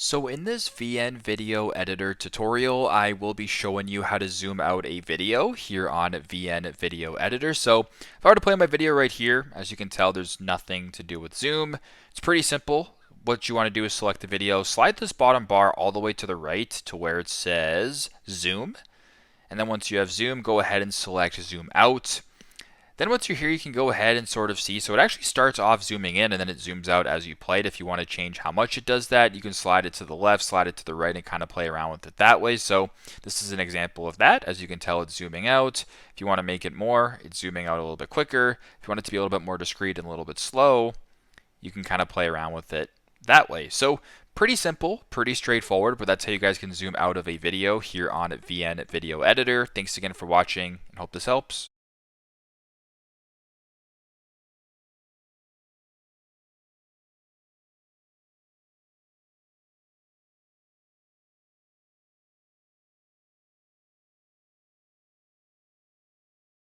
So in this VN video editor tutorial, I will be showing you how to zoom out a video here on VN video editor. So if I were to play my video right here, as you can tell, there's nothing to do with zoom. It's pretty simple. What you want to do is select the video, slide this bottom bar all the way to the right to where it says zoom. And then once you have zoom, go ahead and select zoom out. Then once you're here, you can go ahead and sort of see. So it actually starts off zooming in and then it zooms out as you play it. If you want to change how much it does that, you can slide it to the left, slide it to the right, and kind of play around with it that way. So this is an example of that. As you can tell, it's zooming out. If you want to make it more, it's zooming out a little bit quicker. If you want it to be a little bit more discrete and a little bit slow, you can kind of play around with it that way. So pretty simple, pretty straightforward, but that's how you guys can zoom out of a video here on VN Video Editor. Thanks again for watching and hope this helps.